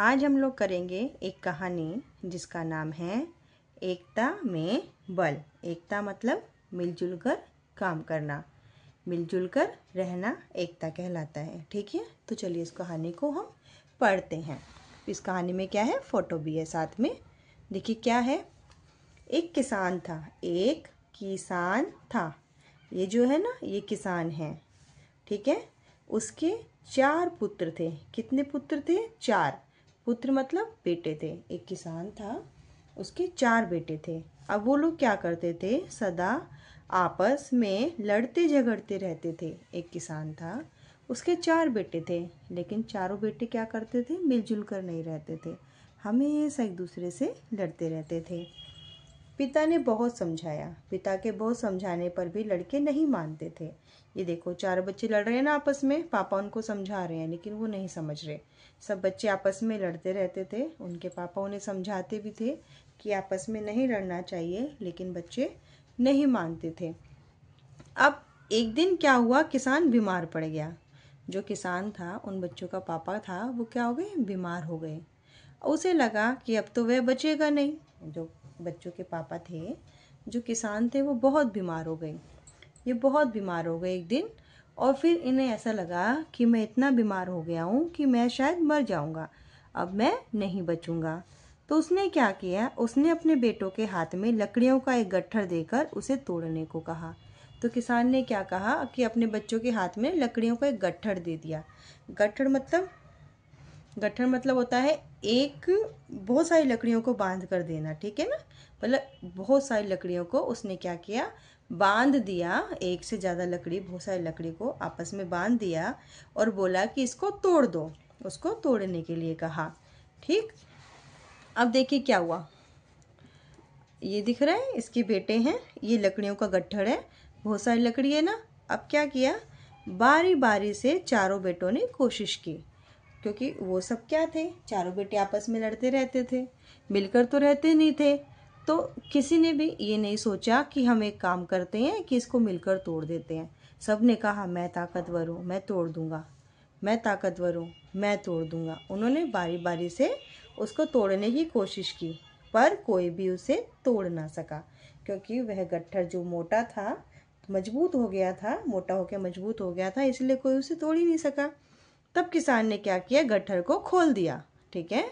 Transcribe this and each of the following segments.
आज हम लोग करेंगे एक कहानी जिसका नाम है एकता में बल। एकता मतलब मिलजुल कर काम करना, मिलजुल कर रहना एकता कहलाता है। ठीक है, तो चलिए इस कहानी को हम पढ़ते हैं। इस कहानी में क्या है, फोटो भी है साथ में। देखिए क्या है, एक किसान था। एक किसान था, ये जो है ना ये किसान है। ठीक है, उसके 4 पुत्र थे। कितने पुत्र थे? 4 पुत्र मतलब बेटे थे। एक किसान था, उसके 4 बेटे थे। अब वो लोग क्या करते थे, सदा आपस में लड़ते झगड़ते रहते थे। एक किसान था, उसके 4 बेटे थे, लेकिन चारों बेटे क्या करते थे, मिलजुल कर नहीं रहते थे, हमेशा एक दूसरे से लड़ते रहते थे। पिता ने बहुत समझाया, पिता के बहुत समझाने पर भी लड़के नहीं मानते थे। ये देखो 4 बच्चे लड़ रहे हैं ना आपस में, पापा उनको समझा रहे हैं लेकिन वो नहीं समझ रहे। सब बच्चे आपस में लड़ते रहते थे। उनके पापा उन्हें समझाते भी थे कि आपस में नहीं लड़ना चाहिए, लेकिन बच्चे नहीं मानते थे। अब एक दिन क्या हुआ, किसान बीमार पड़ गया। जो किसान था, उन बच्चों का पापा था, वो क्या हो गए, बीमार हो गए। उसे लगा कि अब तो वह बचेगा नहीं। जो बच्चों के पापा थे, जो किसान थे, वो बहुत बीमार हो गए। ये बहुत बीमार हो गए एक दिन, और फिर इन्हें ऐसा लगा कि मैं इतना बीमार हो गया हूँ कि मैं शायद मर जाऊँगा, अब मैं नहीं बचूँगा। तो उसने क्या किया, उसने अपने बेटों के हाथ में लकड़ियों का एक गट्ठर देकर उसे तोड़ने को कहा। तो किसान ने क्या कहा कि अपने बच्चों के हाथ में लकड़ियों का एक गट्ठर दे दिया। गट्ठर मतलब होता है एक, बहुत सारी लकड़ियों को बांध कर देना। ठीक है ना, मतलब बहुत सारी लकड़ियों को उसने क्या किया, बांध दिया। एक से ज़्यादा लकड़ी, बहुत सारी लकड़ी को आपस में बांध दिया और बोला कि इसको तोड़ दो। उसको तोड़ने के लिए कहा। ठीक, अब देखिए क्या हुआ। ये दिख रहा है, इसके बेटे हैं, ये लकड़ियों का गट्ठर है, बहुत सारी लकड़ी है ना। अब क्या किया, बारी बारी से चारों बेटों ने कोशिश की, क्योंकि वो सब क्या थे, चारों बेटे आपस में लड़ते रहते थे, मिलकर तो रहते नहीं थे। तो किसी ने भी ये नहीं सोचा कि हम एक काम करते हैं कि इसको मिलकर तोड़ देते हैं। सब ने कहा मैं ताकतवर हूँ, मैं तोड़ दूंगा, मैं ताकतवर हूँ, मैं तोड़ दूंगा। उन्होंने बारी बारी से उसको तोड़ने की कोशिश की, पर कोई भी उसे तोड़ ना सका, क्योंकि वह गट्ठर जो मोटा था, मजबूत हो गया था, मोटा होकर मजबूत हो गया था, इसलिए कोई उसे तोड़ ही नहीं सका। तब किसान ने क्या किया, गट्ठर को खोल दिया। ठीक है,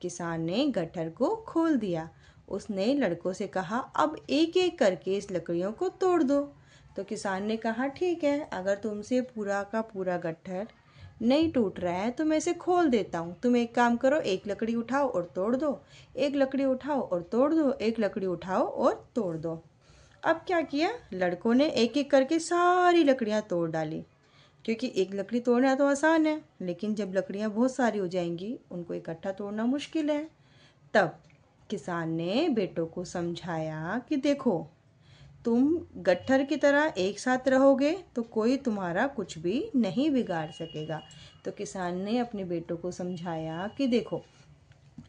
किसान ने गट्ठर को खोल दिया। उसने लड़कों से कहा अब एक एक करके इस लकड़ियों को तोड़ दो। तो किसान ने कहा ठीक है, अगर तुमसे पूरा का पूरा गट्ठर नहीं टूट रहा है तो मैं इसे खोल देता हूँ। तुम एक काम करो, एक लकड़ी उठाओ और तोड़ दो, एक लकड़ी उठाओ और तोड़ दो, एक लकड़ी उठाओ और तोड़ दो। अब क्या किया, लड़कों ने एक एक करके सारी लकड़ियाँ तोड़ डाली, क्योंकि एक लकड़ी तोड़ना तो आसान है, लेकिन जब लकड़ियाँ बहुत सारी हो जाएंगी उनको इकट्ठा तोड़ना मुश्किल है। तब किसान ने बेटों को समझाया कि देखो, तुम गट्ठर की तरह एक साथ रहोगे तो कोई तुम्हारा कुछ भी नहीं बिगाड़ सकेगा। तो किसान ने अपने बेटों को समझाया कि देखो,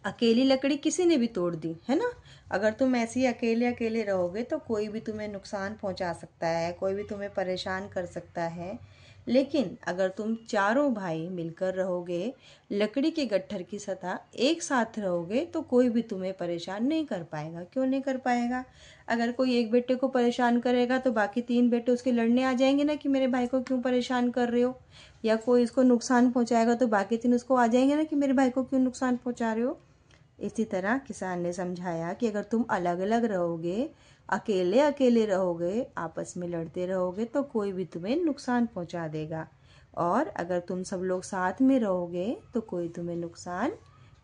अकेली लकड़ी किसी ने भी तोड़ दी है ना, अगर तुम ऐसे ही अकेले अकेले रहोगे तो कोई भी तुम्हें नुकसान पहुंचा सकता है, कोई भी तुम्हें परेशान कर सकता है। लेकिन अगर तुम चारों भाई मिलकर रहोगे, लकड़ी के गट्ठर की सतह एक साथ रहोगे, तो कोई भी तुम्हें परेशान नहीं कर पाएगा। क्यों नहीं कर पाएगा, अगर कोई एक बेटे को परेशान करेगा तो बाकी 3 बेटे उसके लड़ने आ जाएंगे ना कि मेरे भाई को क्यों परेशान कर रहे हो, या कोई इसको नुकसान पहुंचाएगा तो बाकी 3 उसको आ जाएंगे ना कि मेरे भाई को क्यों नुकसान पहुंचा रहे हो। इसी तरह किसान ने समझाया कि अगर तुम अलग अलग रहोगे, अकेले अकेले रहोगे, आपस में लड़ते रहोगे तो कोई भी तुम्हें नुकसान पहुंचा देगा, और अगर तुम सब लोग साथ में रहोगे तो कोई तुम्हें नुकसान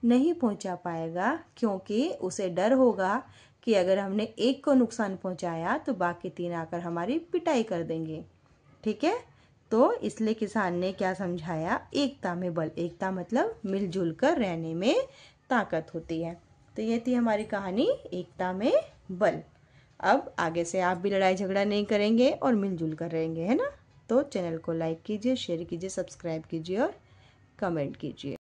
नहीं पहुंचा पाएगा, क्योंकि उसे डर होगा कि अगर हमने एक को नुकसान पहुंचाया तो बाकी 3 आकर हमारी पिटाई कर देंगे। ठीक है, तो इसलिए किसान ने क्या समझाया, एकता में बल। एकता मतलब मिलजुल कर रहने में ताकत होती है। तो ये थी हमारी कहानी एकता में बल। अब आगे से आप भी लड़ाई झगड़ा नहीं करेंगे और मिलजुल कर रहेंगे, है ना। तो चैनल को लाइक कीजिए, शेयर कीजिए, सब्सक्राइब कीजिए और कमेंट कीजिए।